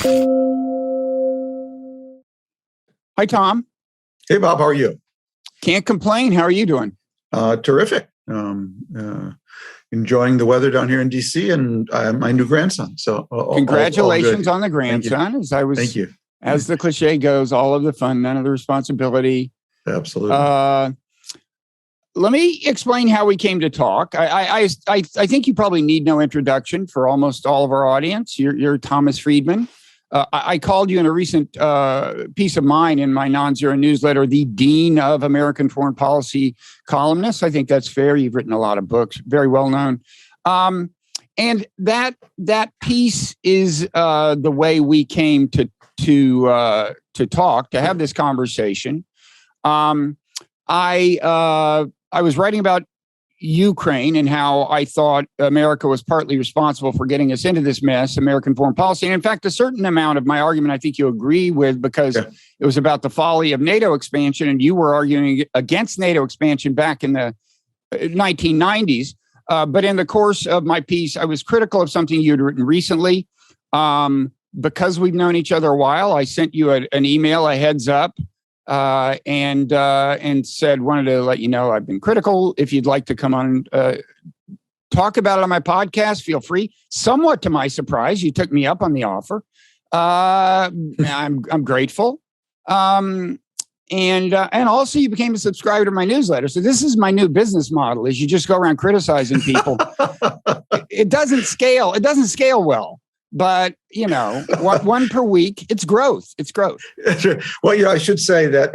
Hi, Tom. Hey, Bob. How are you? Can't complain. How are you doing? Terrific. Enjoying the weather down here in DC and my new grandson. So congratulations on the grandson. Thank you. As the cliche goes, all of the fun, none of the responsibility. Absolutely. Let me explain how we came to talk. I think you probably need no introduction for almost all of our audience. You're Thomas Friedman. I called you in a recent piece of mine in my Nonzero newsletter, the Dean of American Foreign Policy columnist. I think that's fair. You've written a lot of books, very well known. And that piece is the way we came to talk, to have this conversation. I was writing about Ukraine and how I thought America was partly responsible for getting us into this mess, American foreign policy. And in fact, a certain amount of my argument, I think you agree with, because it was about the folly of NATO expansion. And you were arguing against NATO expansion back in the 1990s. But in the course of my piece, I was critical of something you'd written recently. Because we've known each other a while, I sent you an email, a heads up, and said, wanted to let you know I've been critical. If you'd like to come on, talk about it on my podcast, feel free. Somewhat to my surprise, you took me up on the offer. I'm grateful. And also you became a subscriber to my newsletter. So this is my new business model, is you just go around criticizing people. It doesn't scale. It doesn't scale well. But, one per week, it's growth. It's growth. Well, I should say that,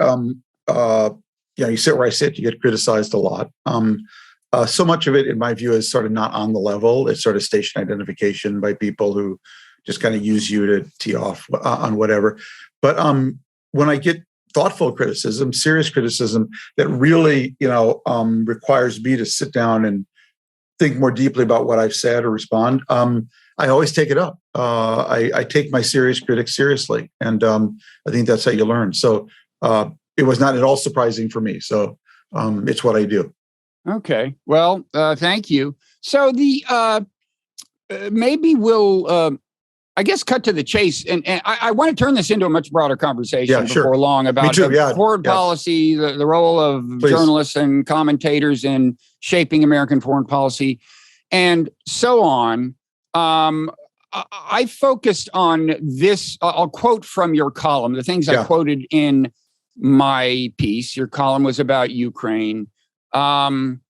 you sit where I sit, you get criticized a lot. So much of it, in my view, is sort of not on the level. It's sort of station identification by people who just kind of use you to tee off on whatever. But when I get thoughtful criticism, serious criticism that really, requires me to sit down and think more deeply about what I've said or respond, I always take it up. I take my serious critics seriously. And I think that's how you learn. So it was not at all surprising for me. So it's what I do. Okay. Well, thank you. So maybe we'll, I guess, cut to the chase. And I want to turn this into a much broader conversation before long about foreign policy, the role of journalists and commentators in shaping American foreign policy, and so on. I focused on this. I'll quote from your column, the things I quoted in my piece. Your column was about Ukraine. And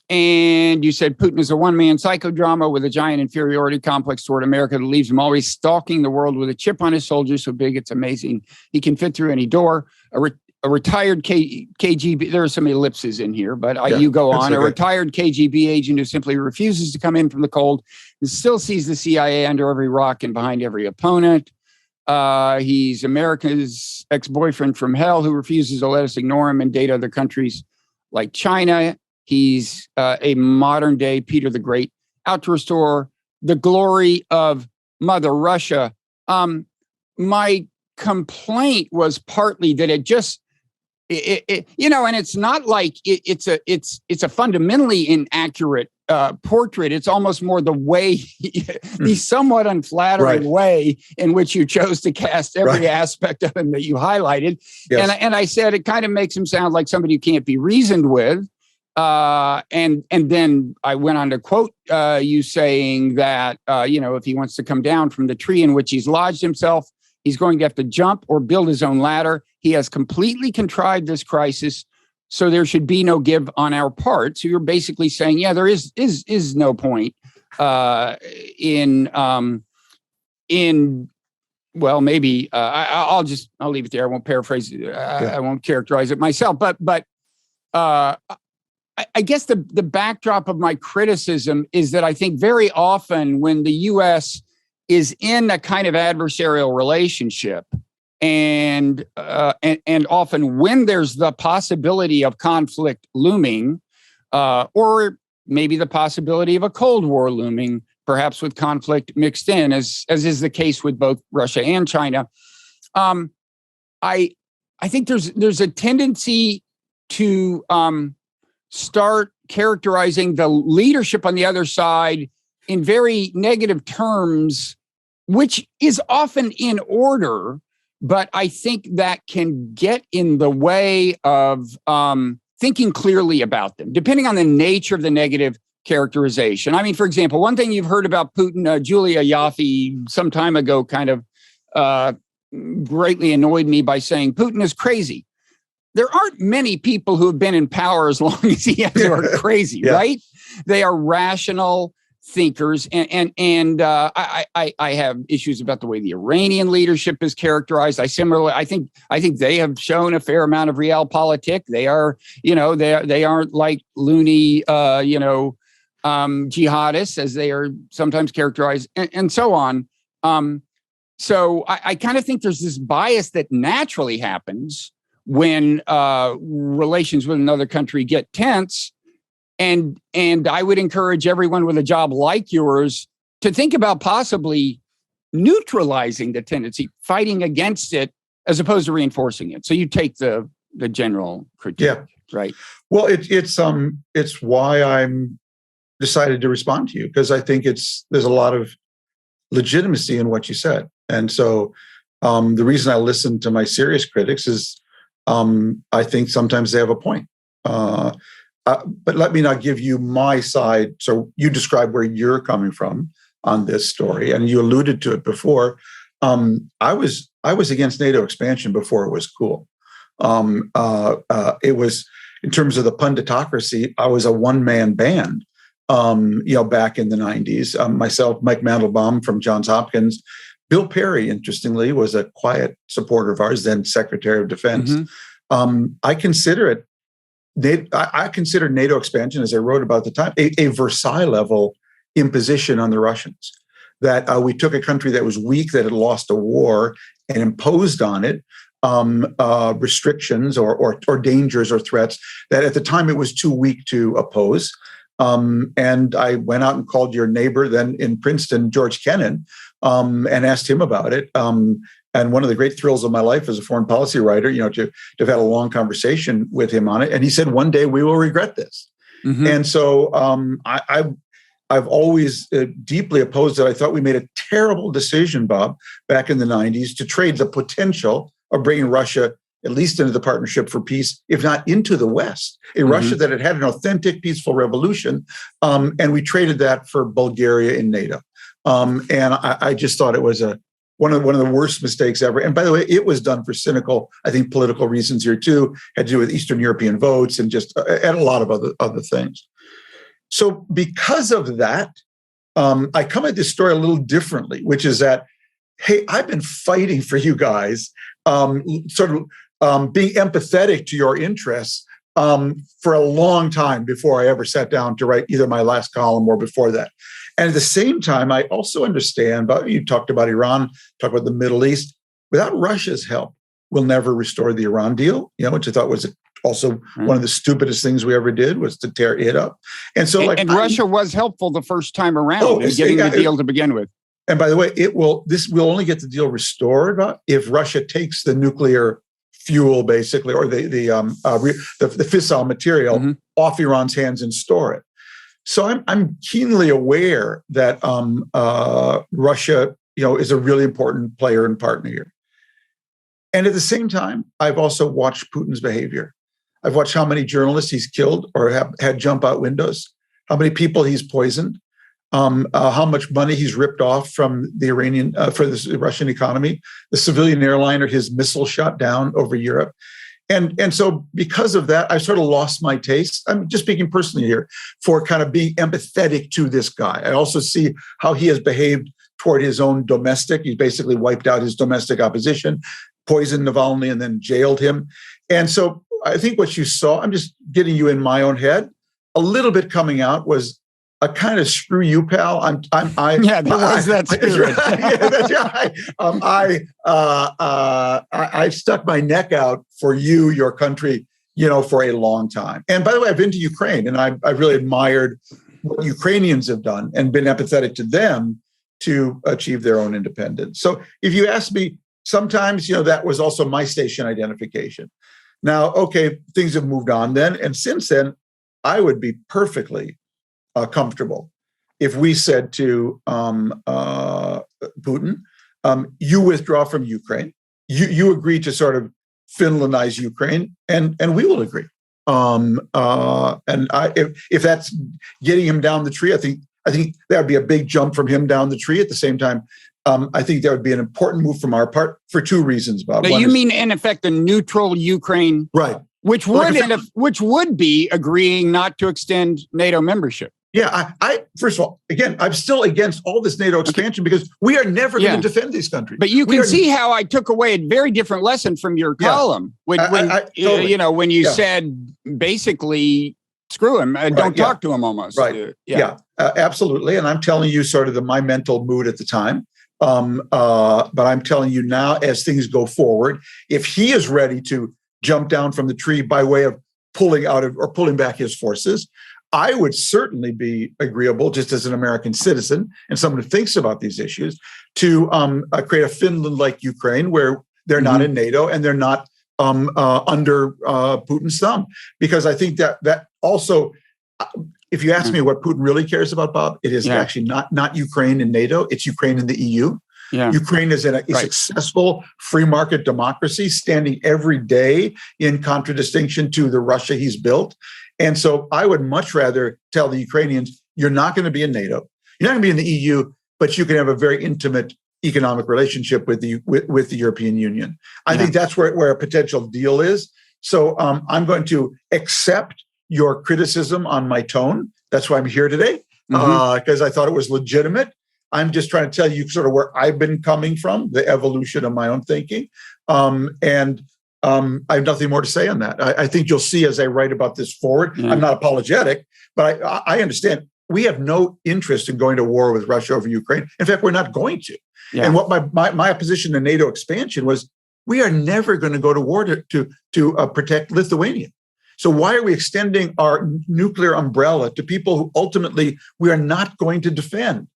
you said Putin is a one-man psychodrama with a giant inferiority complex toward America that leaves him always stalking the world with a chip on his shoulder so big it's amazing he can fit through any door. A retired KGB, there are some ellipses in here, but you go on. Okay. A retired KGB agent who simply refuses to come in from the cold and still sees the CIA under every rock and behind every opponent. He's America's ex-boyfriend from hell who refuses to let us ignore him and date other countries like China. He's a modern day Peter the Great, out to restore the glory of Mother Russia. My complaint was partly that and it's not like it's a fundamentally inaccurate portrait. It's almost more the way, the somewhat unflattering way in which you chose to cast every aspect of him that you highlighted. Yes. And I said, it kind of makes him sound like somebody who can't be reasoned with. And then I went on to quote you saying that, if he wants to come down from the tree in which he's lodged himself, he's going to have to jump or build his own ladder. He has completely contrived this crisis, so there should be no give on our part. So you're basically saying, there is no point in maybe I'll leave it there. I won't paraphrase it. I won't characterize it myself. But I guess the backdrop of my criticism is that I think very often when the U.S. is in a kind of adversarial relationship, and often when there's the possibility of conflict looming, or maybe the possibility of a Cold War looming, perhaps with conflict mixed in, as is the case with both Russia and China, I think there's a tendency to start characterizing the leadership on the other side in very negative terms, which is often in order, but I think that can get in the way of thinking clearly about them, depending on the nature of the negative characterization. I mean, for example, one thing you've heard about Putin, Julia Yaffe some time ago kind of greatly annoyed me by saying Putin is crazy. There aren't many people who have been in power as long as he has who are crazy, right? They are rational thinkers, and I have issues about the way the Iranian leadership is characterized. I think they have shown a fair amount of realpolitik. They are, they aren't like loony, jihadists as they are sometimes characterized, and so on. So I kind of think there's this bias that naturally happens when relations with another country get tense. And I would encourage everyone with a job like yours to think about possibly neutralizing the tendency, fighting against it, as opposed to reinforcing it. So you take the general critique, right? Well, it's why I'm decided to respond to you, because I think there's a lot of legitimacy in what you said. And so the reason I listen to my serious critics is I think sometimes they have a point. But let me not give you my side. So you describe where you're coming from on this story, and you alluded to it before. I was against NATO expansion before it was cool. It was, in terms of the punditocracy, I was a one-man band. Back in the 90s, myself, Mike Mandelbaum from Johns Hopkins, Bill Perry, interestingly, was a quiet supporter of ours, then Secretary of Defense. Mm-hmm. I consider NATO expansion, as I wrote about at the time, a Versailles level imposition on the Russians. That we took a country that was weak, that had lost a war, and imposed on it restrictions or dangers or threats that at the time it was too weak to oppose. And I went out and called your neighbor then in Princeton, George Kennan, and asked him about it. And one of the great thrills of my life as a foreign policy writer, to have had a long conversation with him on it. And he said, one day we will regret this. Mm-hmm. And so I've always deeply opposed it. I thought we made a terrible decision, Bob, back in the 90s to trade the potential of bringing Russia at least into the Partnership for Peace, if not into the West, a mm-hmm. Russia that had had an authentic, peaceful revolution. And we traded that for Bulgaria in NATO. And I just thought it was one of the worst mistakes ever. And by the way, it was done for cynical, I think, political reasons here too. Had to do with Eastern European votes and just and a lot of other things. So because of that, I come at this story a little differently, which is that, hey, I've been fighting for you guys, being empathetic to your interests for a long time before I ever sat down to write either my last column or before that. And at the same time, I also understand, you talked about Iran, talked about the Middle East. Without Russia's help, we'll never restore the Iran deal, which I thought was also one of the stupidest things we ever did, was to tear it up. And so, Russia was helpful the first time around in getting the deal to begin with. And by the way, this will only get the deal restored if Russia takes the nuclear fuel, basically, or the fissile material mm-hmm. off Iran's hands and store it. So I'm keenly aware that Russia, is a really important player and partner here. And at the same time, I've also watched Putin's behavior. I've watched how many journalists he's killed or have had jump out windows, how many people he's poisoned, how much money he's ripped off from the Russian economy, the civilian airliner, his missile shot down over Europe. And so because of that, I sort of lost my taste. I'm just speaking personally here for kind of being empathetic to this guy. I also see how he has behaved toward his own domestic. He's basically wiped out his domestic opposition, poisoned Navalny, and then jailed him. And so I think what you saw, I'm just getting you in my own head, a little bit coming out was a kind of screw you, pal. I stuck my neck out for you, your country, for a long time. And by the way, I've been to Ukraine, and I've really admired what Ukrainians have done and been empathetic to them to achieve their own independence. So if you ask me, sometimes, that was also my station identification. Now, okay, things have moved on then. And since then, I would be perfectly comfortable if we said to Putin. You withdraw from Ukraine. You agree to sort of Finlandize Ukraine, and we will agree. If that's getting him down the tree, I think that would be a big jump from him down the tree. At the same time, I think that would be an important move from our part for two reasons, Bob. Now, you mean, in effect, a neutral Ukraine, right? Which would be agreeing not to extend NATO membership. Yeah, I first of all, again, I'm still against all this NATO expansion because we are never going to defend these countries. But you can see how I took away a very different lesson from your column when you said basically screw him, don't talk to him almost. Right. Absolutely. And I'm telling you sort of my mental mood at the time. But I'm telling you now, as things go forward, if he is ready to jump down from the tree by way of pulling back his forces, I would certainly be agreeable, just as an American citizen and someone who thinks about these issues, to create a Finland like Ukraine, where they're not in NATO and they're not under Putin's thumb. Because I think that also, if you ask me what Putin really cares about, Bob, it is actually not Ukraine and NATO, it's Ukraine and the EU. Yeah. Ukraine is a successful free market democracy, standing every day in contradistinction to the Russia he's built. And so I would much rather tell the Ukrainians, you're not going to be in NATO, you're not going to be in the EU, but you can have a very intimate economic relationship with the European Union. I think that's where a potential deal is. So I'm going to accept your criticism on my tone. That's why I'm here today, because I thought it was legitimate. I'm just trying to tell you sort of where I've been coming from, the evolution of my own thinking. I have nothing more to say on that. I think you'll see as I write about this forward. I'm not apologetic, but I understand we have no interest in going to war with Russia over Ukraine. In fact, we're not going to. Yeah. And what my opposition to NATO expansion was, we are never going to go to war to protect Lithuania. So why are we extending our nuclear umbrella to people who ultimately we are not going to defend?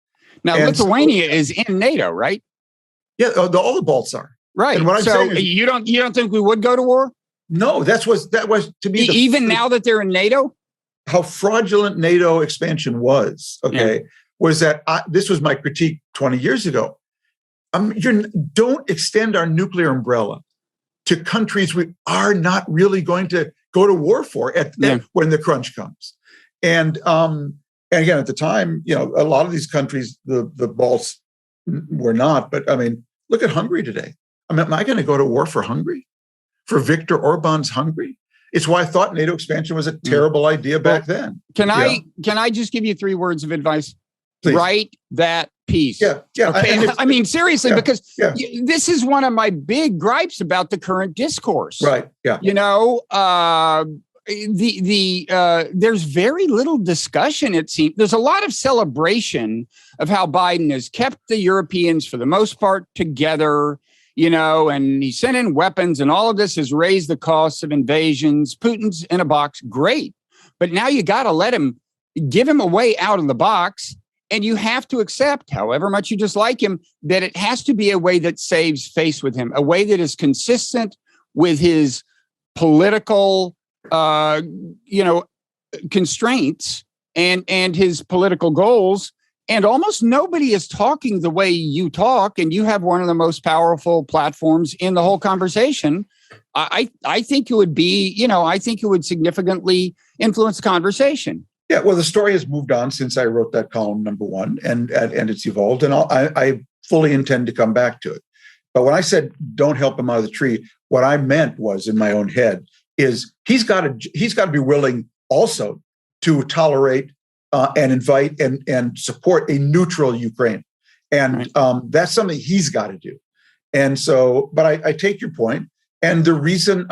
Now, Lithuania is in NATO, right? Yeah, all the Balts are. Right. And what I'm saying is, you don't think we would go to war? No, that was to me even now that they're in NATO. How fraudulent NATO expansion was. Was that this was my critique 20 years ago? Don't extend our nuclear umbrella to countries we are not really going to go to war for when the crunch comes. And again, at the time, a lot of these countries, the Balts were not. But I mean, look at Hungary today. Am I going to go to war for Hungary? For Viktor Orban's Hungary? It's why I thought NATO expansion was a terrible idea back then. Can I just give you 3 words of advice? Please. Write that piece. Yeah. Okay? I mean, seriously, because this is one of my big gripes about the current discourse. Right. Yeah. There's very little discussion, it seems. There's a lot of celebration of how Biden has kept the Europeans, for the most part, together, and he sent in weapons, and all of this has raised the costs of invasions. Putin's in a box, great. But now you got to give him a way out of the box. And you have to accept, however much you dislike him, that it has to be a way that saves face with him, a way that is consistent with his political, constraints and his political goals. And almost nobody is talking the way you talk, and you have one of the most powerful platforms in the whole conversation. I think it would be, I think it would significantly influence the conversation. Yeah, well, the story has moved on since I wrote that column, number one, and it's evolved, and I fully intend to come back to it. But when I said don't help him out of the tree, what I meant was, in my own head, is he's got to be willing also to tolerate and invite and support a neutral Ukraine, and that's something he's got to do. And so, but I take your point, and the reason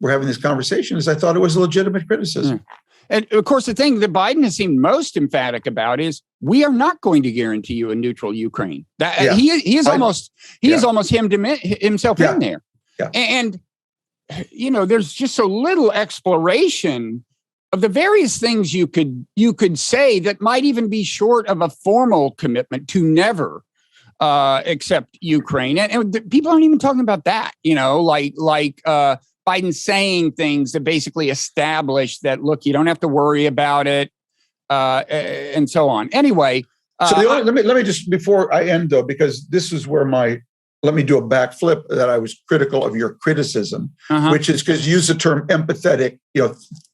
we're having this conversation is I thought it was a legitimate criticism. Yeah. And of course, the thing that Biden has seemed most emphatic about is we are not going to guarantee you a neutral Ukraine. He is almost hemmed himself in there. Yeah. And there's just so little exploration of the various things you could say that might even be short of a formal commitment to never accept Ukraine. And people aren't even talking about that. Like Biden saying things that basically establish that, look, you don't have to worry about it, and so on. Anyway, Let me just, before I end though, because this is where let me do a backflip that I was critical of your criticism, which is because you use the term empathetic,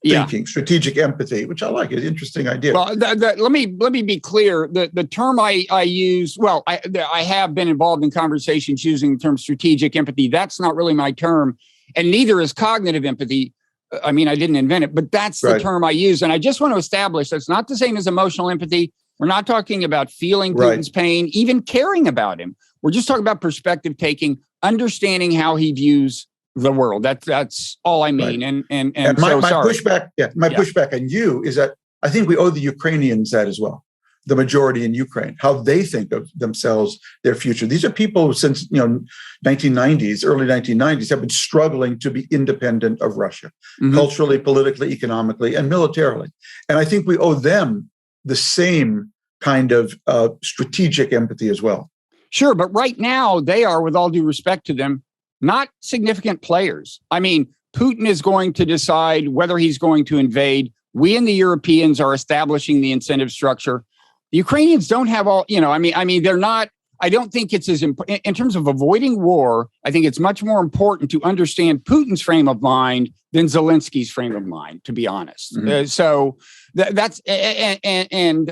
thinking, strategic empathy, which I like. It's an interesting idea. Well, let me be clear. The term I use, I have been involved in conversations using the term strategic empathy. That's not really my term, and neither is cognitive empathy. I mean, I didn't invent it, but that's the term I use. And I just want to establish that's not the same as emotional empathy. We're not talking about feeling Putin's pain, even caring about him. We're just talking about perspective taking, understanding how he views the world. That's all I mean. Right. And my pushback on you is that I think we owe the Ukrainians that as well. The majority in Ukraine, how they think of themselves, their future. These are people who since 1990s, early 1990s, have been struggling to be independent of Russia, culturally, politically, economically, and militarily. And I think we owe them the same kind of strategic empathy as well. Sure, but right now they are, with all due respect to them, not significant players. I mean, Putin is going to decide whether he's going to invade. We and the Europeans are establishing the incentive structure. The Ukrainians don't have all, I mean, they're not, I don't think it's as important in terms of avoiding war. I think it's much more important to understand Putin's frame of mind than Zelensky's frame of mind, to be honest. So that's, and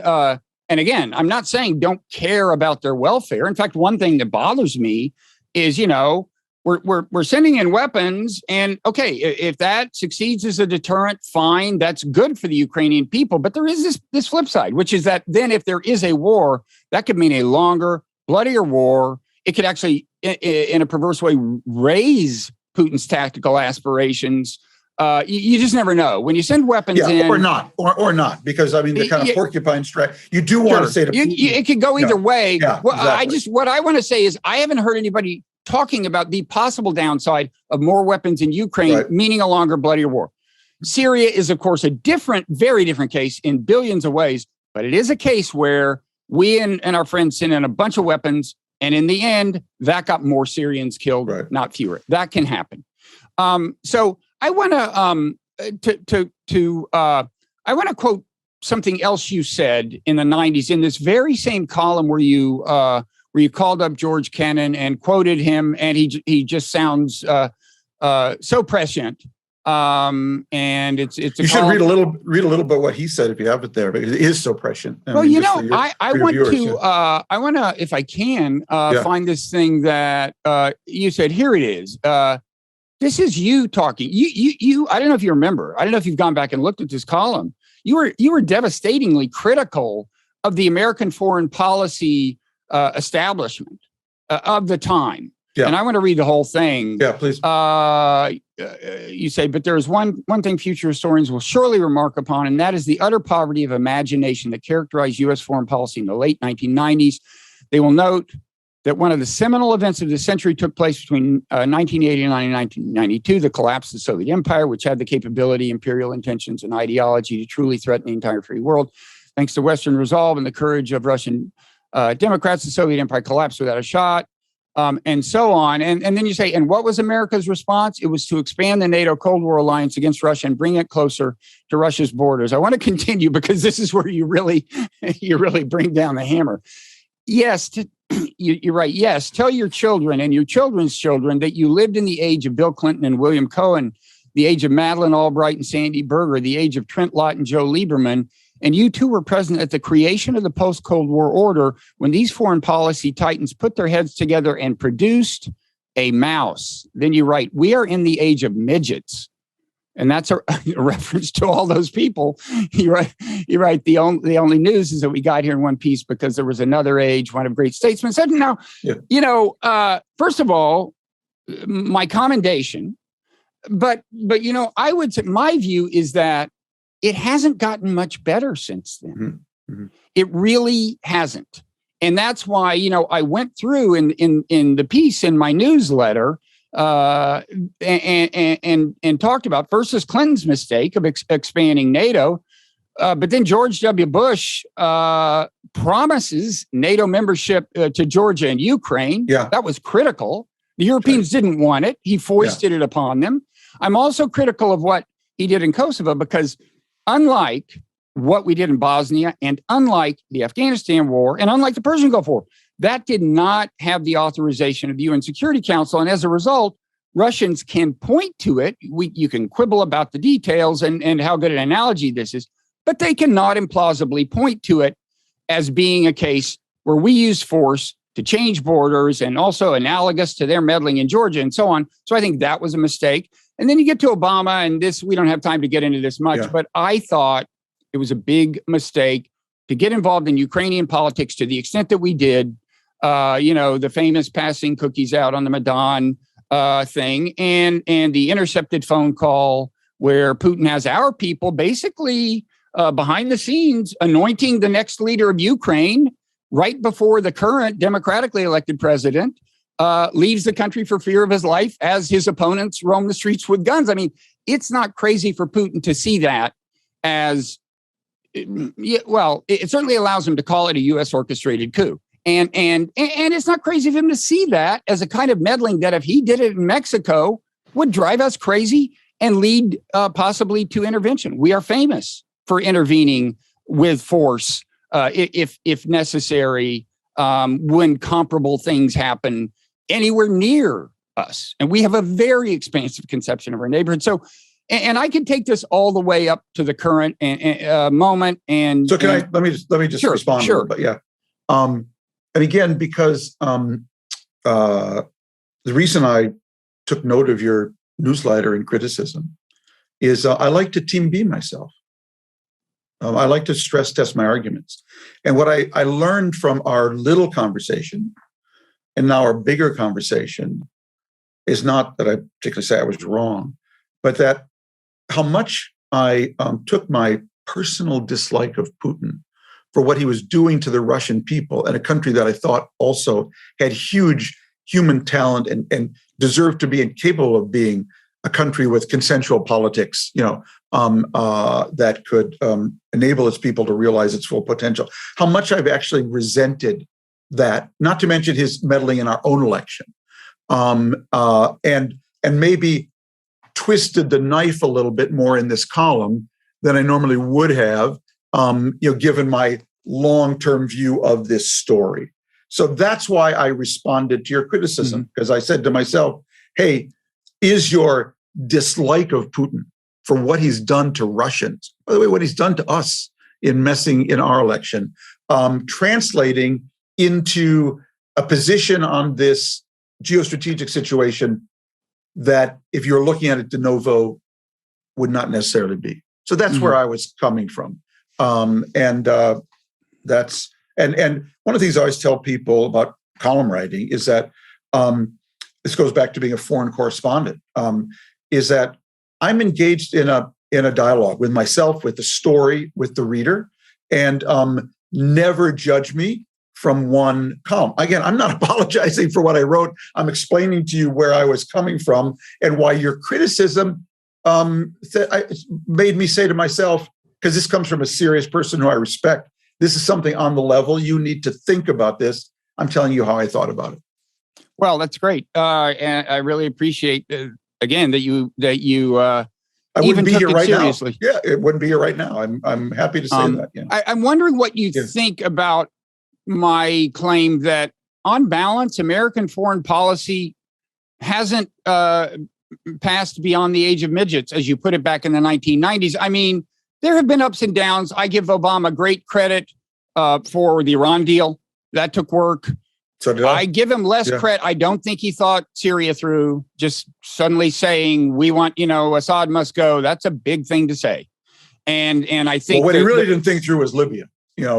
again, I'm not saying don't care about their welfare. In fact, one thing that bothers me is, we're sending in weapons, and okay, if that succeeds as a deterrent, fine, that's good for the Ukrainian people. But there is this flip side, which is that then if there is a war, that could mean a longer, bloodier war. It could actually, in a perverse way, raise Putin's tactical aspirations. You just never know when you send weapons in, or not, because I mean the kind of porcupine strike. You do want to say to Putin, it could go either way. Yeah, well, exactly. What I want to say is I haven't heard anybody talking about the possible downside of more weapons in Ukraine, meaning a longer, bloodier war. Syria is, of course, a very different case in billions of ways, but it is a case where we and our friends sent in a bunch of weapons, and in the end, that got more Syrians killed, not fewer. That can happen. So I want to quote something else you said in the 90s in this very same column where you called up George Kennan and quoted him, and he just sounds so prescient. And it's you should read a little bit what he said if you have it there, because it is so prescient. I want to, if I can, find this thing that you said. Here it is. This is you talking. You. I don't know if you remember. I don't know if you've gone back and looked at this column. You were devastatingly critical of the American foreign policy establishment of the time. Yeah. And I want to read the whole thing. Yeah, please. You say, but there is one thing future historians will surely remark upon, and that is the utter poverty of imagination that characterized U.S. foreign policy in the late 1990s. They will note that one of the seminal events of the century took place between 1989 and 1992, the collapse of the Soviet Empire, which had the capability, imperial intentions, and ideology to truly threaten the entire free world. Thanks to Western resolve and the courage of Russian Democrats, the Soviet Empire collapsed without a shot, and so on. And then you say, and what was America's response? It was to expand the NATO Cold War alliance against Russia and bring it closer to Russia's borders. I want to continue because this is where you really bring down the hammer. Yes, you're right. Yes, tell your children and your children's children that you lived in the age of Bill Clinton and William Cohen, the age of Madeleine Albright and Sandy Berger, the age of Trent Lott and Joe Lieberman. And you too were present at the creation of the post-Cold War order when these foreign policy titans put their heads together and produced a mouse. Then you write, we are in the age of midgets. And that's a reference to all those people. You write, the only news is that we got here in one piece because there was another age, one of great statesmen said. Now, first of all, my commendation. But I would say my view is that it hasn't gotten much better since then. Mm-hmm. Mm-hmm. It really hasn't. And that's why, I went through in the piece in my newsletter and talked about first is Clinton's mistake of expanding NATO, but then George W. Bush promises NATO membership to Georgia and Ukraine. Yeah. That was critical. The Europeans didn't want it. He foisted it upon them. I'm also critical of what he did in Kosovo because unlike what we did in Bosnia, and unlike the Afghanistan war, and unlike the Persian Gulf War, that did not have the authorization of the UN Security Council. And as a result, Russians can point to it. You can quibble about the details and how good an analogy this is, but they cannot implausibly point to it as being a case where we use force to change borders and also analogous to their meddling in Georgia and so on. So I think that was a mistake. And then you get to Obama, and this, we don't have time to get into this much, but I thought it was a big mistake to get involved in Ukrainian politics to the extent that we did. The famous passing cookies out on the Maidan thing, and the intercepted phone call where Putin has our people basically behind the scenes anointing the next leader of Ukraine right before the current democratically elected president leaves the country for fear of his life as his opponents roam the streets with guns. I mean, it's not crazy for Putin to see that as, it certainly allows him to call it a U.S. orchestrated coup. And it's not crazy of him to see that as a kind of meddling that if he did it in Mexico would drive us crazy and lead possibly to intervention. We are famous for intervening with force if necessary when comparable things happen anywhere near us. And we have a very expansive conception of our neighborhood. So, and I can take this all the way up to the current moment. And so let me just respond a little bit. Yeah. And again, because the reason I took note of your newsletter and criticism is I like to team B myself. I like to stress test my arguments. And what I learned from our little conversation and now our bigger conversation is not that I particularly say I was wrong, but that how much I took my personal dislike of Putin for what he was doing to the Russian people and a country that I thought also had huge human talent and deserved to be and capable of being a country with consensual politics, that could enable its people to realize its full potential. How much I've actually resented that, not to mention his meddling in our own election, and maybe twisted the knife a little bit more in this column than I normally would have, given my long-term view of this story. So that's why I responded to your criticism, because I said to myself, hey, is your dislike of Putin for what he's done to Russians, by the way, what he's done to us in messing in our election, translating into a position on this geostrategic situation that, if you're looking at it de novo, would not necessarily be. So that's where I was coming from. And one of the things I always tell people about column writing is that this goes back to being a foreign correspondent, is that I'm engaged in a dialogue with myself, with the story, with the reader, and never judge me from one column. Again, I'm not apologizing for what I wrote. I'm explaining to you where I was coming from and why your criticism made me say to myself, because this comes from a serious person who I respect, this is something on the level. You need to think about this. I'm telling you how I thought about it. Well, that's great. And I really appreciate, again, that you I wouldn't be here right seriously. Now. Yeah, it wouldn't be here right now. I'm happy to say that. Yeah. I'm wondering what you think about my claim that, on balance, American foreign policy hasn't passed beyond the age of midgets, as you put it back in the 1990s. I mean, there have been ups and downs. I give Obama great credit for the Iran deal. That took work. So did I. I give him less credit. I don't think he thought Syria through. Just suddenly saying, we want, Assad must go. That's a big thing to say. And I think what he really didn't think through was Libya. In my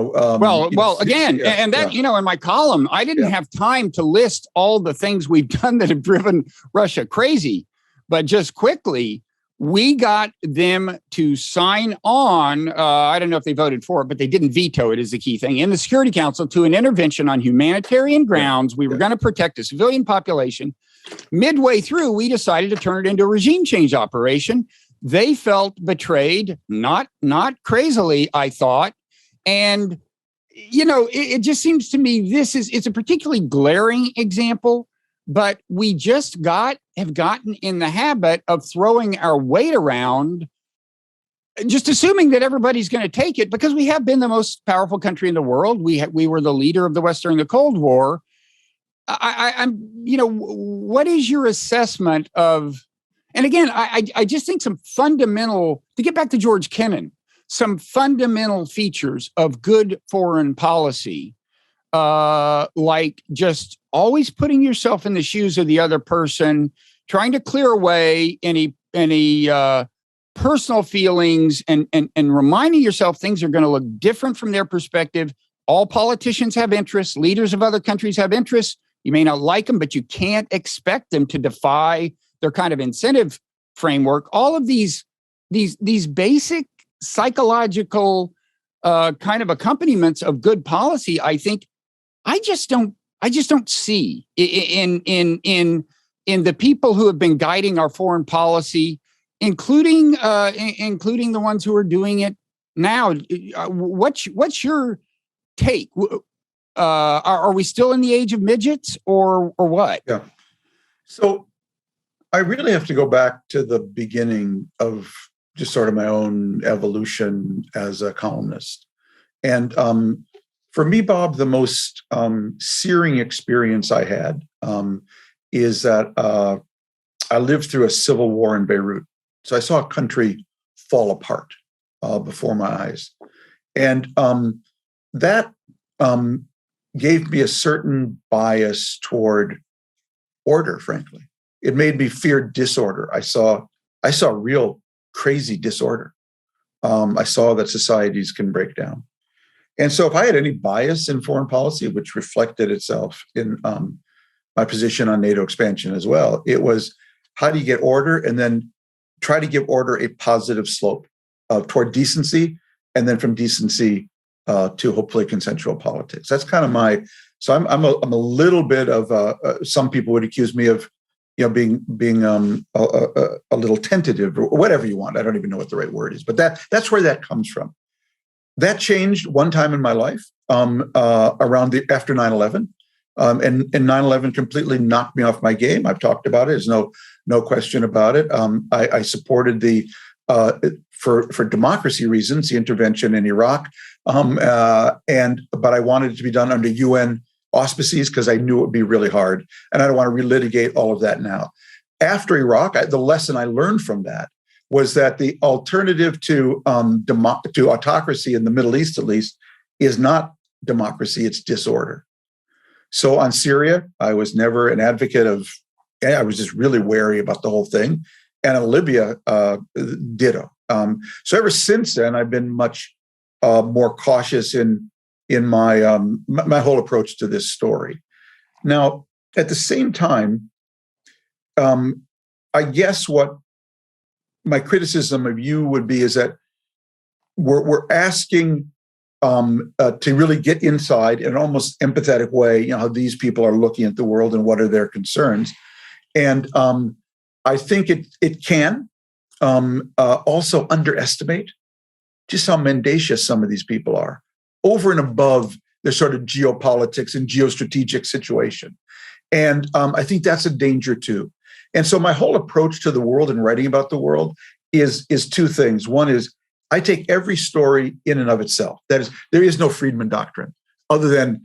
column, I didn't have time to list all the things we've done that have driven Russia crazy. But just quickly, we got them to sign on, I don't know if they voted for it, but they didn't veto it, is the key thing, in the Security Council, to an intervention on humanitarian grounds. We were going to protect the civilian population. Midway through, we decided to turn it into a regime change operation. They felt betrayed, not crazily, I thought. And, it just seems to me it's a particularly glaring example, but we just have gotten in the habit of throwing our weight around just assuming that everybody's going to take it, because we have been the most powerful country in the world. We were the leader of the West during the Cold War. I'm, what is your assessment of, and again, I just think some fundamental, to get back to George Kennan, some fundamental features of good foreign policy, like just always putting yourself in the shoes of the other person, trying to clear away any personal feelings, and reminding yourself things are going to look different from their perspective. All politicians have interests. Leaders of other countries have interests. You may not like them, but you can't expect them to defy their kind of incentive framework. All of these basic psychological kind of accompaniments of good policy, I think, I just don't see in the people who have been guiding our foreign policy, including the ones who are doing it now. What's your take? Are we still in the age of midgets, or what? Yeah. So I really have to go back to the beginning of just sort of my own evolution as a columnist. And for me, Bob, the most searing experience I had is that I lived through a civil war in Beirut. So I saw a country fall apart before my eyes. And that gave me a certain bias toward order, frankly. It made me fear disorder. I saw real crazy disorder. I saw that societies can break down. And so if I had any bias in foreign policy, which reflected itself in my position on NATO expansion as well, it was, how do you get order, and then try to give order a positive slope toward decency, and then from decency to hopefully consensual politics. That's kind of so I'm a little bit of some people would accuse me of being a little tentative, or whatever you want. I don't even know what the right word is, but that's where that comes from. That changed one time in my life around after 9/11, and 9/11 completely knocked me off my game. I've talked about it. There's no question about it. I supported for democracy reasons, the intervention in Iraq, but I wanted it to be done under UN auspices because I knew it would be really hard, and I don't want to relitigate all of that now. After Iraq, the lesson I learned from that was that the alternative to autocracy in the Middle East, at least, is not democracy, it's disorder. So on Syria, I was never an advocate of, I was just really wary about the whole thing. And on Libya, ditto. So ever since then, I've been much more cautious in my my whole approach to this story. Now, at the same time, I guess what my criticism of you would be is that we're asking to really get inside in an almost empathetic way, how these people are looking at the world and what are their concerns. And I think it can also underestimate just how mendacious some of these people are, over and above their sort of geopolitics and geostrategic situation. And I think that's a danger too. And so my whole approach to the world and writing about the world is two things. One is I take every story in and of itself. That is, there is no Friedman doctrine other than,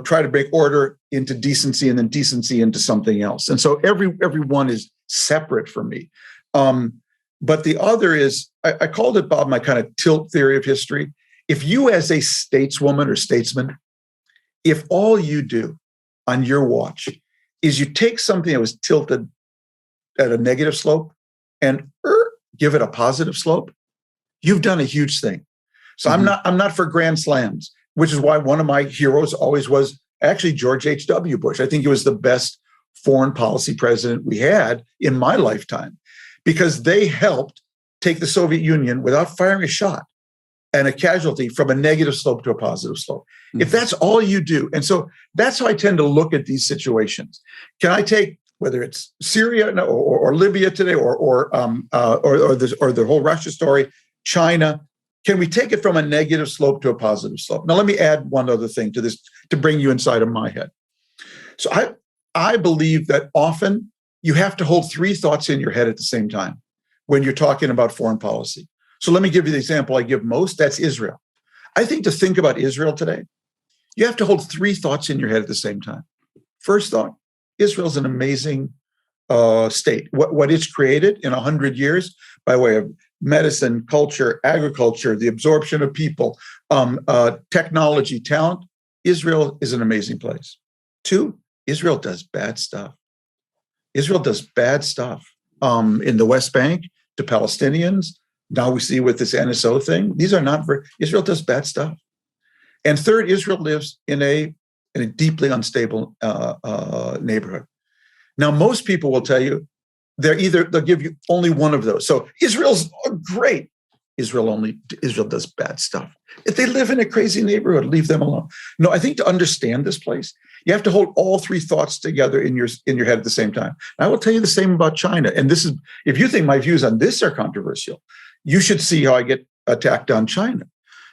try to break order into decency and then decency into something else. And so every one is separate for me. But the other is, I called it, Bob, my kind of tilt theory of history. If you as a stateswoman or statesman, if all you do on your watch is you take something that was tilted at a negative slope and give it a positive slope, you've done a huge thing. So I'm not for grand slams, which is why one of my heroes always was actually George H.W. Bush. I think he was the best foreign policy president we had in my lifetime, because they helped take the Soviet Union without firing a shot and a casualty from a negative slope to a positive slope. If that's all you do, and so that's how I tend to look at these situations. Can I take, whether it's Syria or Libya today, or the whole Russia story, China, can we take it from a negative slope to a positive slope? Now, let me add one other thing to this to bring you inside of my head. So I believe that often you have to hold three thoughts in your head at the same time when you're talking about foreign policy. So let me give you the example I give most. That's Israel. I think to think about Israel today, you have to hold three thoughts in your head at the same time. First thought, Israel's an amazing state. What it's created in 100 years by way of medicine, culture, agriculture, the absorption of people, technology, talent, Israel is an amazing place. Two, Israel does bad stuff. Israel does bad stuff in the West Bank to Palestinians. Now we see with this NSO thing, these are not very, Israel does bad stuff. And third, Israel lives in a deeply unstable neighborhood. Now, most people will tell you they'll give you only one of those. So Israel's great. Israel does bad stuff. If they live in a crazy neighborhood, leave them alone. No, I think to understand this place, you have to hold all three thoughts together in your head at the same time. And I will tell you the same about China. And this is, if you think my views on this are controversial, you should see how I get attacked on China.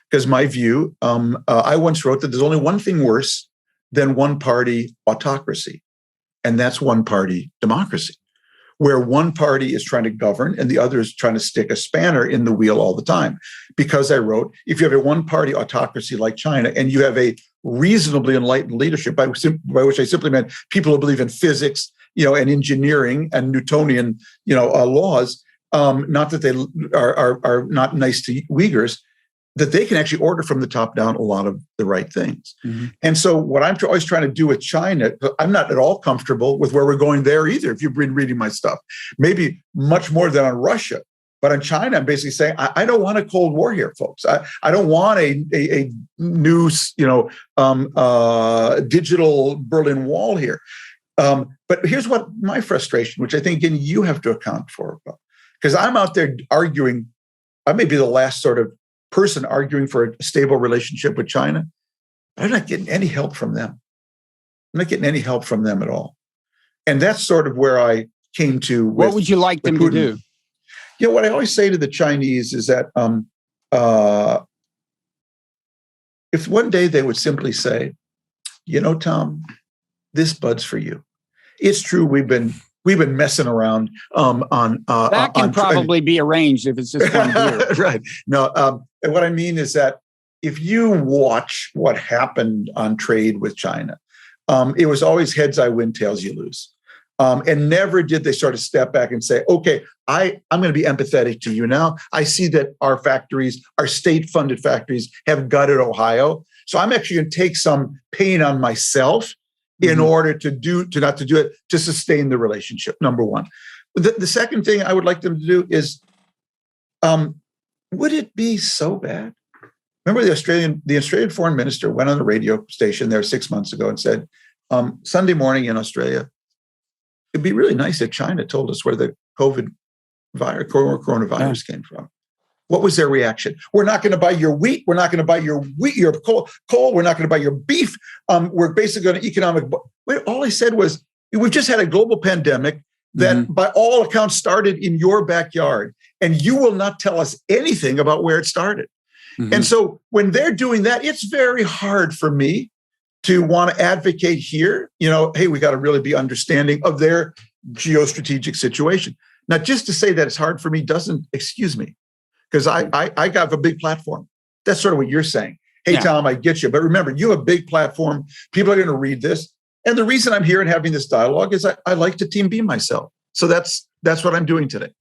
Because my view, I once wrote that there's only one thing worse than one-party autocracy, and that's one-party democracy, where one party is trying to govern and the other is trying to stick a spanner in the wheel all the time. Because I wrote, if you have a one-party autocracy like China and you have a reasonably enlightened leadership, by which I simply meant people who believe in physics, and engineering and Newtonian, laws, not that they are not nice to Uyghurs, that they can actually order from the top down a lot of the right things. Mm-hmm. And so what I'm always trying to do with China, I'm not at all comfortable with where we're going there either, if you've been reading my stuff. Maybe much more than on Russia. But on China, I'm basically saying, I don't want a Cold War here, folks. I don't want a new, digital Berlin Wall here. But here's what my frustration, which I think, again, you have to account for. Because I'm out there arguing, I may be the last sort of person arguing for a stable relationship with China. I'm not getting any help from them. I'm not getting any help from them at all. And that's sort of where I came to. What would you like them to do? What I always say to the Chinese is that if one day they would simply say, Tom, this bud's for you. It's true, we've been messing around on that can probably be arranged if it's just one beer. Right. No, and what I mean is that if you watch what happened on trade with China, it was always heads I win, tails you lose. And never did they sort of step back and say, okay, I'm going to be empathetic to you now. I see that our factories, our state-funded factories, have gutted Ohio. So I'm actually going to take some pain on myself in order to not to do it, to sustain the relationship, number one. The second thing I would like them to do is, would it be so bad? Remember the Australian foreign minister went on a radio station there 6 months ago and said, Sunday morning in Australia, it'd be really nice if China told us where the coronavirus came from. What was their reaction? We're not going to buy your wheat. We're not going to buy your coal. We're not going to buy your beef. We're basically going to economic. All I said was, we've just had a global pandemic that by all accounts started in your backyard, and you will not tell us anything about where it started. Mm-hmm. And so when they're doing that, it's very hard for me to want to advocate here, hey, we got to really be understanding of their geostrategic situation. Now, just to say that it's hard for me doesn't excuse me, because I got a big platform. That's sort of what you're saying. Hey, Tom, I get you. But remember, you have a big platform. People are going to read this. And the reason I'm here and having this dialogue is I like to team beam myself. So that's what I'm doing today.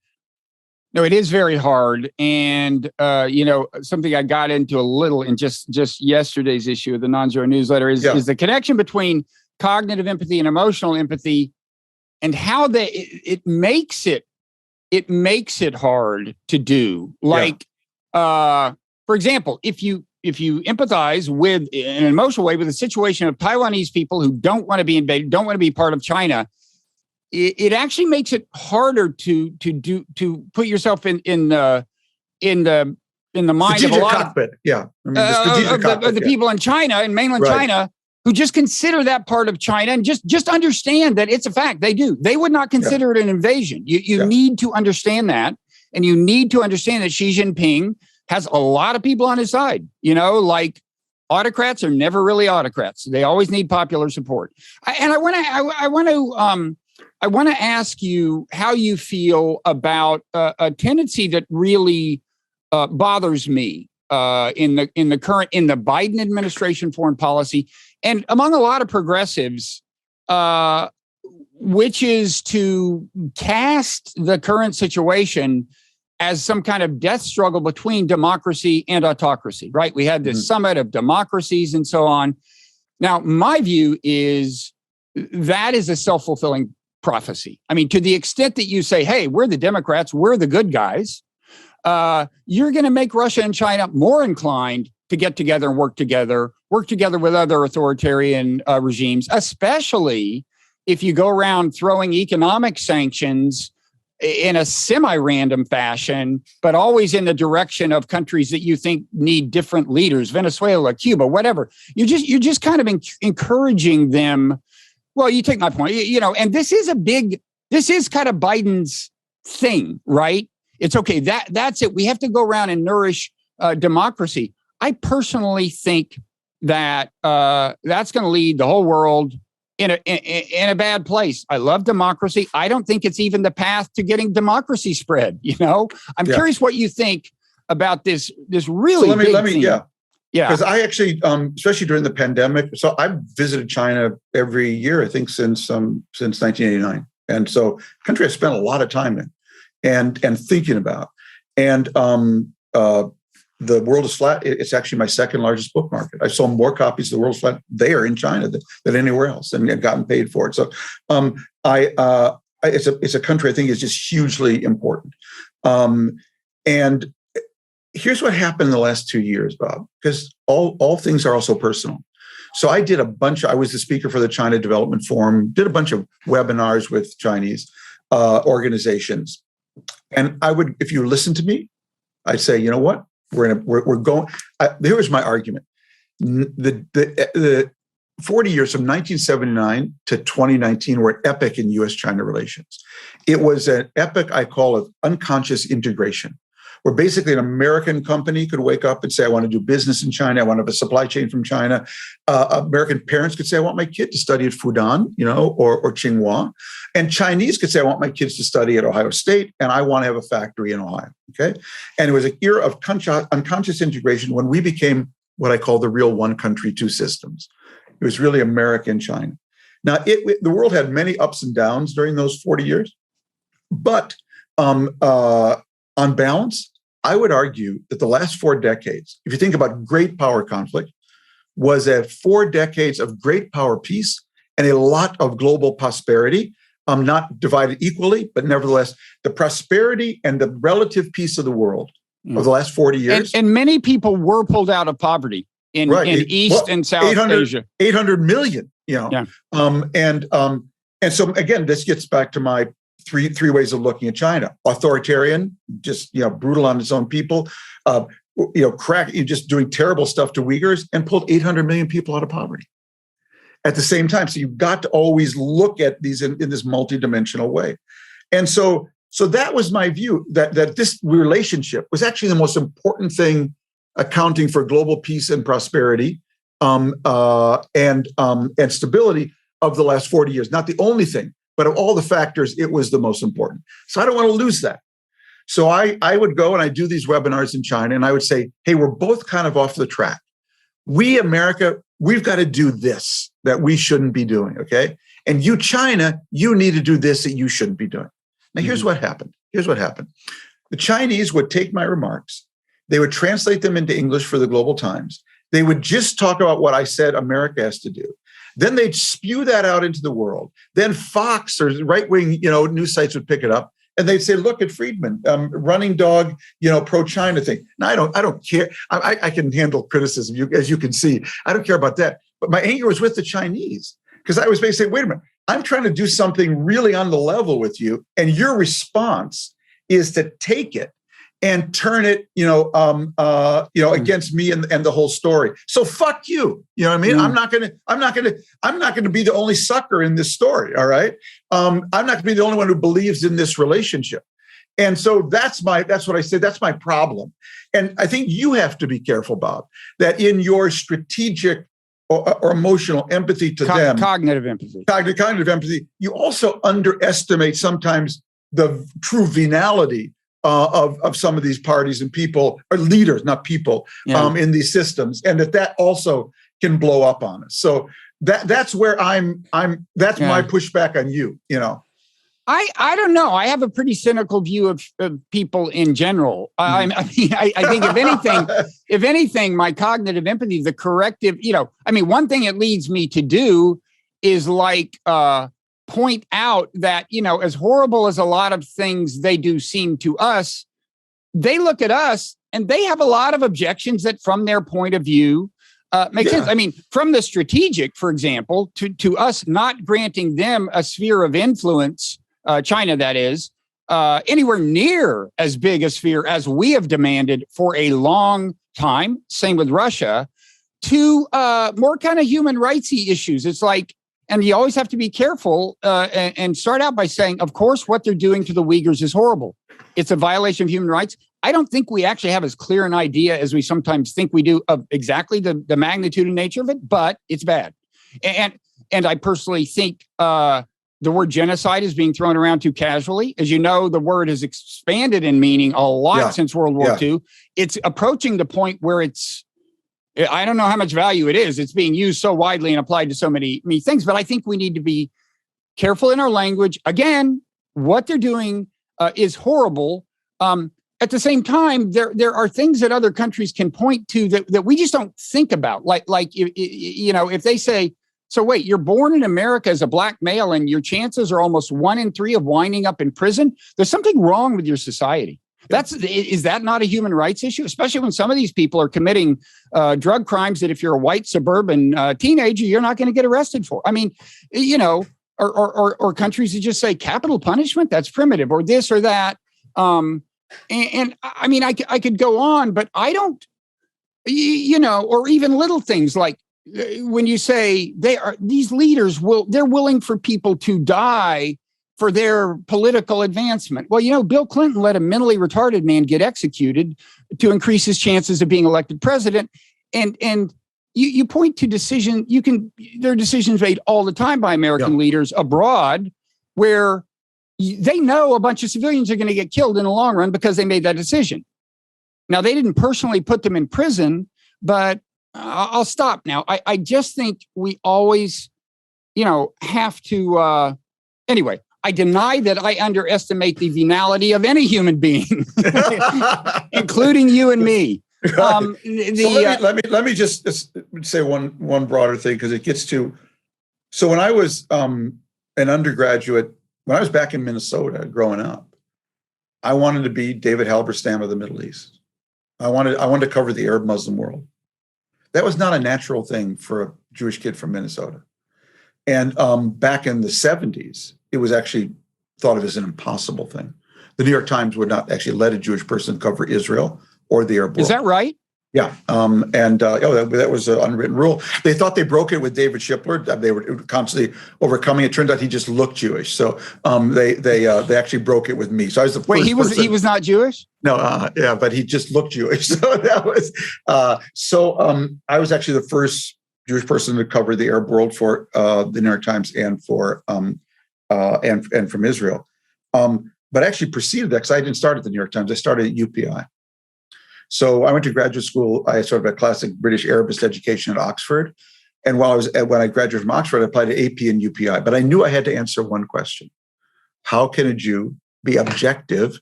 No, it is very hard. And, something I got into a little in just yesterday's issue of the Nonzero newsletter is the connection between cognitive empathy and emotional empathy, and how it makes it hard to do. Like, for example, if you empathize with, in an emotional way, with the situation of Taiwanese people who don't want to be invaded, don't want to be part of China, it actually makes it harder to put yourself in the mind strategic of a lot cockpit. of the people in China, in mainland China, who just consider that part of China, and just understand that it's a fact. They do. They would not consider it an invasion. You need to understand that, and you need to understand that Xi Jinping has a lot of people on his side. Like, autocrats are never really autocrats. They always need popular support. I want to ask you how you feel about a tendency that really bothers me in the Biden administration foreign policy, and among a lot of progressives, which is to cast the current situation as some kind of death struggle between democracy and autocracy. Right? We had this summit of democracies and so on. Now, my view is that is a self-fulfilling prophecy. I mean, to the extent that you say, hey, we're the Democrats, we're the good guys, you're going to make Russia and China more inclined to get together and work together with other authoritarian regimes, especially if you go around throwing economic sanctions in a semi-random fashion, but always in the direction of countries that you think need different leaders, Venezuela, Cuba, whatever. You're just kind of encouraging them. Well, you take my point, and this is kind of Biden's thing, right? It's okay. That's it. We have to go around and nourish democracy. I personally think that that's going to lead the whole world in a bad place. I love democracy. I don't think it's even the path to getting democracy spread. I'm curious what you think about this really. So let me. Yeah. Because I actually, especially during the pandemic, so I've visited China every year, I think since 1989, and so country I spent a lot of time in, and thinking about, and The World is Flat. It's actually my second largest book market. I sold more copies of The World is Flat there in China than anywhere else, and gotten paid for it. So, it's a country I think is just hugely important. And here's what happened in the last 2 years, Bob, because all things are also personal. So I was the speaker for the China Development Forum, did a bunch of webinars with Chinese organizations. And if you listen to me, I'd say, you know what? We're going. Here was my argument. The 40 years from 1979 to 2019 were epic in U.S.-China relations. It was an epic I call of unconscious integration, where basically an American company could wake up and say, I want to do business in China. I want to have a supply chain from China. American parents could say, I want my kid to study at Fudan, or Tsinghua. And Chinese could say, I want my kids to study at Ohio State, and I want to have a factory in Ohio. Okay. And it was an era of unconscious integration when we became what I call the real one country, two systems. It was really America and China. Now, the world had many ups and downs during those 40 years, but on balance, I would argue that the last 4 decades, if you think about great power conflict, was 4 decades of great power peace and a lot of global prosperity, not divided equally, but nevertheless, the prosperity and the relative peace of the world of the last 40 years. And many people were pulled out of poverty in East and South Asia. 800 million, Yeah. And so again, this gets back to my three ways of looking at China: authoritarian, just brutal on its own people, just doing terrible stuff to Uyghurs, and pulled 800 million people out of poverty at the same time. So you've got to always look at these in this multidimensional way. And so that was my view, that this relationship was actually the most important thing accounting for global peace and prosperity and stability of the last 40 years. Not the only thing, but of all the factors, it was the most important. So I don't want to lose that. So I would go and I do these webinars in China, and I would say, hey, we're both kind of off the track. We, America, we've got to do this that we shouldn't be doing, okay? And you, China, you need to do this that you shouldn't be doing. Now, here's what happened. The Chinese would take my remarks. They would translate them into English for the Global Times. They would just talk about what I said America has to do. Then they'd spew that out into the world. Then Fox or right-wing, news sites would pick it up, and they'd say, "Look at Friedman, running dog, pro-China thing." Now, I don't care. I can handle criticism, as you can see. I don't care about that. But my anger was with the Chinese, because I was basically saying, "Wait a minute, I'm trying to do something really on the level with you, and your response is to take it and turn it, against me and the whole story. So fuck you. You know what I mean? I'm not gonna be the only sucker in this story. All right. I'm not gonna be the only one who believes in this relationship. And so that's what I say. That's my problem. And I think you have to be careful, Bob, that in your strategic or emotional empathy to them, cognitive empathy, you also underestimate sometimes the true venality of some of these parties and people, or leaders, not people, in these systems, and that also can blow up on us. So that's where that's my pushback on you. I don't know. I have a pretty cynical view of people in general. I think if anything, my cognitive empathy, the corrective, one thing it leads me to do is point out that, as horrible as a lot of things they do seem to us, they look at us and they have a lot of objections that from their point of view make sense. From the strategic, for example, to us not granting them a sphere of influence, China, that is, anywhere near as big a sphere as we have demanded for a long time, same with Russia, to more kind of human rights-y issues. It's and you always have to be careful and start out by saying, of course, what they're doing to the Uyghurs is horrible. It's a violation of human rights. I don't think we actually have as clear an idea as we sometimes think we do of exactly the magnitude and nature of it, but it's bad. And I personally think the word genocide is being thrown around too casually. As you know, the word has expanded in meaning a lot since World War II. It's approaching the point where I don't know how much value it is. It's being used so widely and applied to so many things, but I think we need to be careful in our language. Again, what they're doing is horrible. At the same time, there are things that other countries can point to that we just don't think about. If they say, so wait, you're born in America as a black male and your chances are almost 1 in 3 of winding up in prison. There's something wrong with your society. Is that not a human rights issue? Especially when some of these people are committing drug crimes that if you're a white suburban teenager, you're not going to get arrested for. Or countries that just say capital punishment, that's primitive, or this or that. I could go on, but I don't, or even little things like when you say these leaders they're willing for people to die for their political advancement. Well, Bill Clinton let a mentally retarded man get executed to increase his chances of being elected president. And you point to there are decisions made all the time by American leaders abroad where they know a bunch of civilians are going to get killed in the long run because they made that decision. Now, they didn't personally put them in prison, but I'll stop now. I just think we always, have to, anyway, I deny that I underestimate the venality of any human being, including you and me. Let me just say one broader thing, because it gets to, so when I was an undergraduate, when I was back in Minnesota growing up, I wanted to be David Halberstam of the Middle East. I wanted to cover the Arab Muslim world. That was not a natural thing for a Jewish kid from Minnesota. And back in the 70s, it was actually thought of as an impossible thing. The New York Times would not actually let a Jewish person cover Israel or the Arab world. Is that right? Yeah. That was an unwritten rule. They thought they broke it with David Shipler. They were constantly overcoming. It turned out he just looked Jewish. So they actually broke it with me. So I was the first he was not Jewish? No. But he just looked Jewish. So that was, I was actually the first Jewish person to cover the Arab world for the New York Times and for and from Israel. But actually preceded that, because I didn't start at the New York Times. I started at UPI. So I went to graduate school. I sort of a classic British Arabist education at Oxford. And when I graduated from Oxford, I applied to AP and UPI. But I knew I had to answer one question. How can a Jew be objective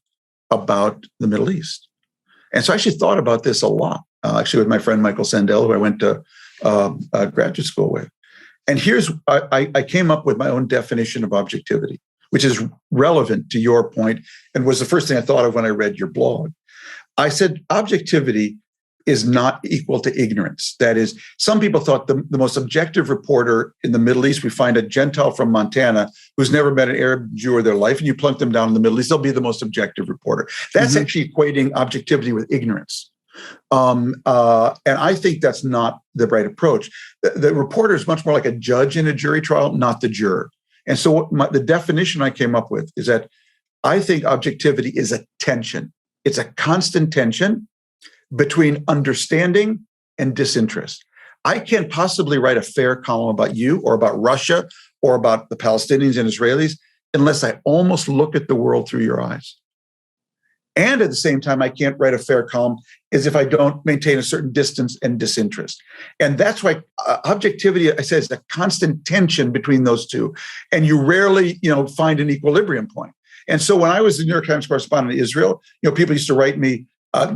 about the Middle East? And so I actually thought about this a lot, actually with my friend Michael Sandel, who I went to graduate school with. And I came up with my own definition of objectivity, which is relevant to your point and was the first thing I thought of when I read your blog. I said objectivity is not equal to ignorance. That is, some people thought the most objective reporter in the Middle East, we find a Gentile from Montana who's never met an Arab Jew in their life, and you plunk them down in the Middle East, they'll be the most objective reporter. That's actually equating objectivity with ignorance. And I think that's not the right approach. The reporter is much more like a judge in a jury trial, not the juror. And so the definition I came up with is that I think objectivity is a tension. It's a constant tension between understanding and disinterest. I can't possibly write a fair column about you or about Russia or about the Palestinians and Israelis unless I almost look at the world through your eyes. And at the same time, I can't write a fair column as if I don't maintain a certain distance and disinterest. And that's why objectivity, I say, is a constant tension between those two. And you rarely, find an equilibrium point. And so when I was the New York Times correspondent in Israel, people used to write me,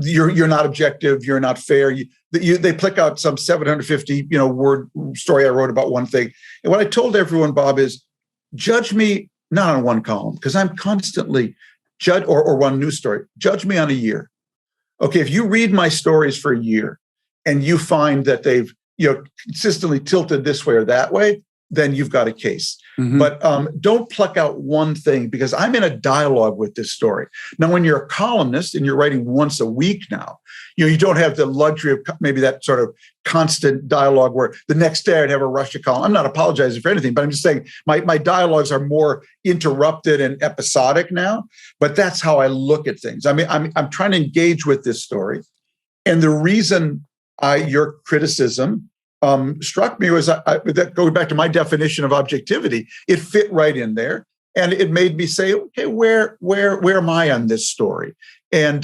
you're not objective, you're not fair. They pick out some 750, word story I wrote about one thing. And what I told everyone, Bob, is judge me not on one column, because I'm constantly judge or one news story. Judge me on a year. Okay, if you read my stories for a year and you find that they've consistently tilted this way or that way, then you've got a case. Mm-hmm. But don't pluck out one thing, because I'm in a dialogue with this story. Now, when you're a columnist and you're writing once a week now, you don't have the luxury of maybe that sort of constant dialogue where the next day I'd have a Russia column. I'm not apologizing for anything, but I'm just saying my dialogues are more interrupted and episodic now. But that's how I look at things. I mean, I'm trying to engage with this story. And the reason your criticism struck me was that going back to my definition of objectivity, it fit right in there, and it made me say, okay, where am I on this story? And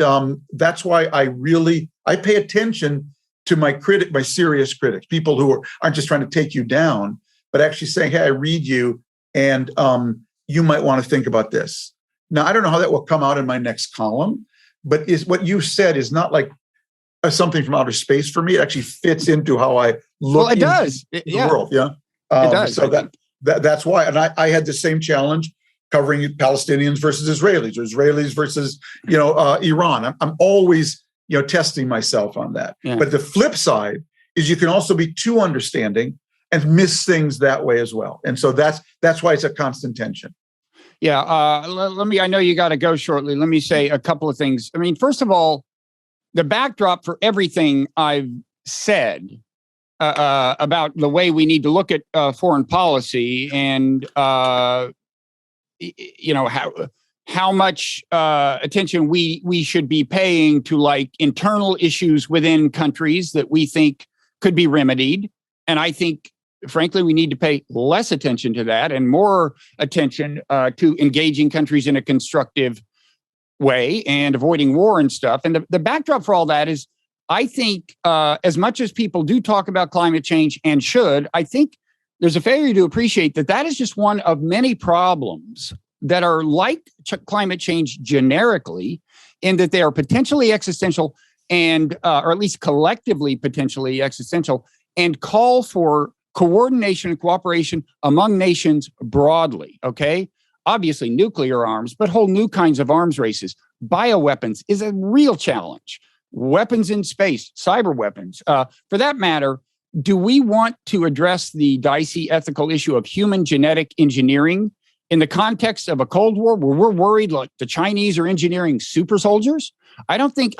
that's why I pay attention to my serious critics, people who aren't just trying to take you down, but actually saying, hey, I read you, and you might want to think about this. Now, I don't know how that will come out in my next column, but what you said is not like something from outer space for me. It actually fits into how I look. Well, it does. The world. Yeah, it does. So that's why. And I had the same challenge covering Palestinians versus Israelis, or Israelis versus Iran. I'm always testing myself on that. Yeah. But the flip side is you can also be too understanding and miss things that way as well. And so that's why it's a constant tension. Yeah. I know you got to go shortly. Let me say a couple of things. I mean, first of all, the backdrop for everything I've said about the way we need to look at foreign policy and how much attention we should be paying to like internal issues within countries that we think could be remedied. And I think, frankly, we need to pay less attention to that and more attention to engaging countries in a constructive way and avoiding war and stuff. And the backdrop for all that is, I think, as much as people do talk about climate change and should, I think there's a failure to appreciate that is just one of many problems that are like climate change generically, in that they are potentially existential and, or at least collectively potentially existential, and call for coordination and cooperation among nations broadly. Okay. Obviously, nuclear arms, but whole new kinds of arms races. Bioweapons is a real challenge. Weapons in space, cyber weapons. For that matter, do we want to address the dicey ethical issue of human genetic engineering in the context of a Cold War where we're worried like the Chinese are engineering super soldiers? I don't think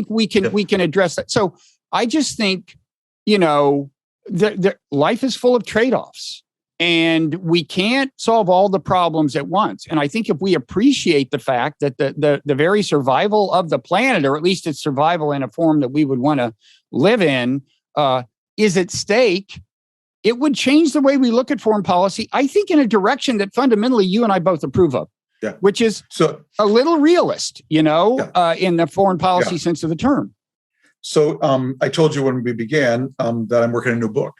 we can address that. So I just think, life is full of trade-offs. And we can't solve all the problems at once. And I think if we appreciate the fact that the very survival of the planet, or at least its survival in a form that we would want to live in, is at stake, it would change the way we look at foreign policy, I think, in a direction that fundamentally you and I both approve of, which is a little realist, in the foreign policy sense of the term. So I told you when we began that I'm working on a new book.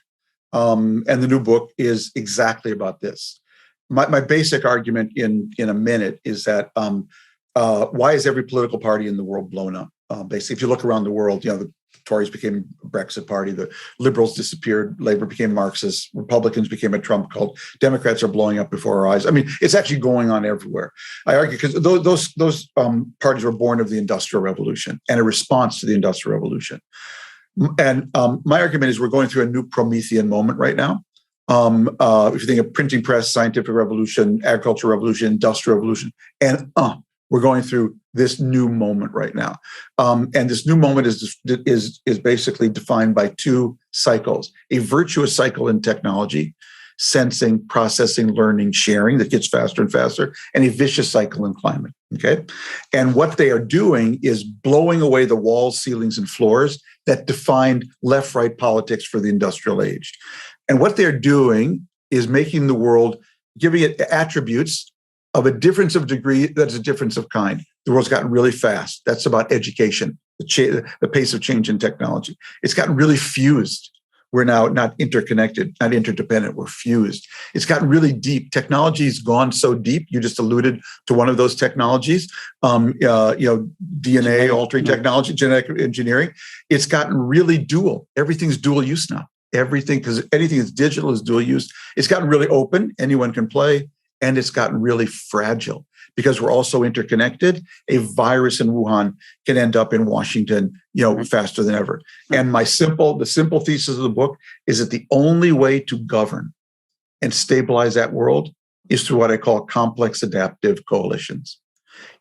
And the new book is exactly about this. My basic argument in a minute is that why is every political party in the world blown up? Basically, if you look around the world, the Tories became a Brexit party, the Liberals disappeared, Labour became Marxist, Republicans became a Trump cult, Democrats are blowing up before our eyes. I mean, it's actually going on everywhere. I argue because those parties were born of the Industrial Revolution and a response to the Industrial Revolution. And my argument is we're going through a new Promethean moment right now. If you think of printing press, scientific revolution, agricultural revolution, industrial revolution, and we're going through this new moment right now. And this new moment is basically defined by two cycles: a virtuous cycle in technology, sensing, processing, learning, sharing that gets faster and faster, and a vicious cycle in climate. Okay, and what they are doing is blowing away the walls, ceilings, and floors that defined left-right politics for the industrial age. And what they're doing is making the world, giving it attributes of a difference of degree that's a difference of kind. The world's gotten really fast. That's about education, the pace of change in technology. It's gotten really fused. We're now not interconnected, not interdependent. We're fused. It's gotten really deep. Technology's gone so deep. You just alluded to one of those technologies, DNA altering technology, genetic engineering. It's gotten really dual. Everything's dual use now. Everything, because anything that's digital is dual use. It's gotten really open. Anyone can play. And it's gotten really fragile because we're also interconnected. A virus in Wuhan can end up in Washington, faster than ever. And the simple thesis of the book is that the only way to govern and stabilize that world is through what I call complex adaptive coalitions.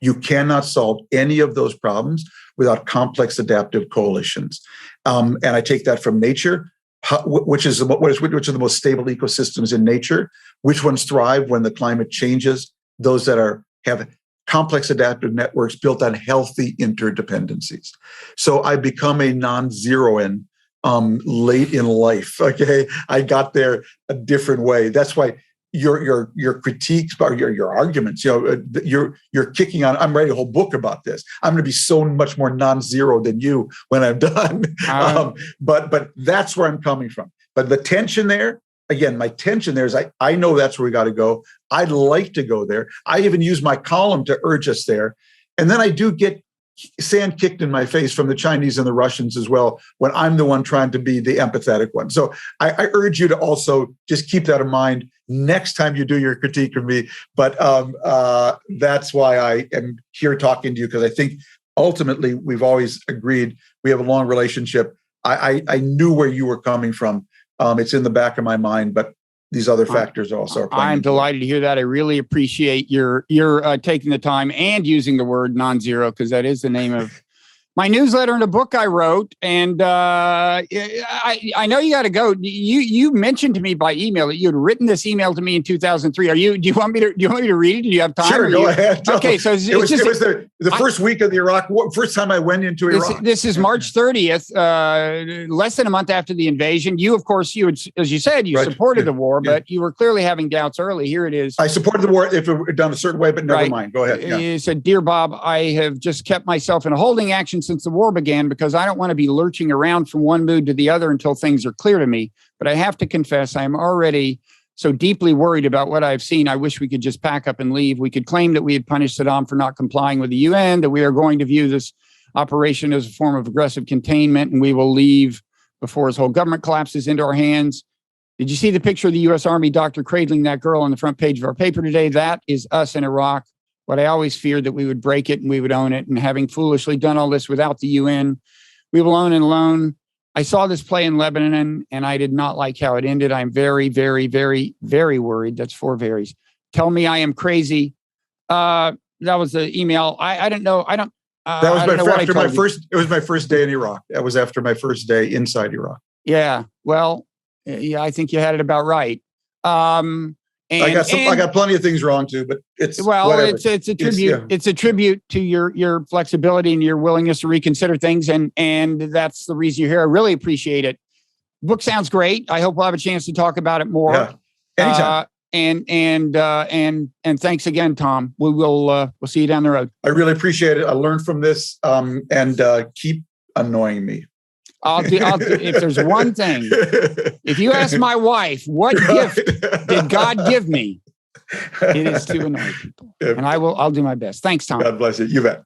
You cannot solve any of those problems without complex adaptive coalitions. And I take that from nature. Which are the most stable ecosystems in nature? Which ones thrive when the climate changes? Those that have complex adaptive networks built on healthy interdependencies. So I become a non-zeroan late in life. Okay, I got there a different way. That's why your critiques, your arguments, you're kicking on. I'm writing a whole book about this. I'm going to be so much more non-zero than you when I'm done. But that's where I'm coming from. But the tension there, again, my tension there is I know that's where we got to go. I'd like to go there. I even use my column to urge us there. And then I do get sand kicked in my face from the Chinese and the Russians as well when I'm the one trying to be the empathetic one. So I urge you to also just keep that in mind next time you do your critique of me. But that's why I am here talking to you, because I think ultimately we've always agreed we have a long relationship. I knew where you were coming from. It's in the back of my mind, but these other factors also are playing. I'm delighted to hear that. I really appreciate your taking the time and using the word non-zero, because that is the name of my newsletter and a book I wrote. And I know you got to go. You mentioned to me by email that you had written this email to me in 2003. Do you want me to read it? Do you have time? Sure, go ahead. Okay, so it was the first week of the Iraq War, first time I went into Iraq. This is March 30th, less than a month after the invasion. You, of course, as you said, supported the war, but you were clearly having doubts early. Here it is. I supported the war if it were done a certain way, but never mind. Go ahead. You said, "Dear Bob, I have just kept myself in a holding action since the war began because I don't want to be lurching around from one mood to the other until things are clear to me. But I have to confess, I am already so deeply worried about what I've seen. I wish we could just pack up and leave. We could claim that we had punished Saddam for not complying with the UN, that we are going to view this operation as a form of aggressive containment, and we will leave before his whole government collapses into our hands. Did you see the picture of the U.S. Army doctor cradling that girl on the front page of our paper today? That is us in Iraq. But I always feared that we would break it and we would own it. And having foolishly done all this without the UN, we will own and alone. I saw this play in Lebanon and I did not like how it ended. I'm very, very, very, very worried. That's 4 varies. Tell me I am crazy. That was the email. I don't know. That was it was my first day in Iraq. That was after my first day inside Iraq. Yeah. Well, yeah, I think you had it about right. I got plenty of things wrong too, but it's a tribute. It's a tribute to your flexibility and your willingness to reconsider things, and that's the reason you're here. I really appreciate it. Book sounds great. I hope we'll have a chance to talk about it more. Yeah, anytime. And thanks again, Tom. We'll see you down the road. I really appreciate it. I learned from this, and keep annoying me. If there's one thing, if you ask my wife, what gift did God give me? It is to annoy people. And I'll do my best. Thanks, Tom. God bless you. You bet.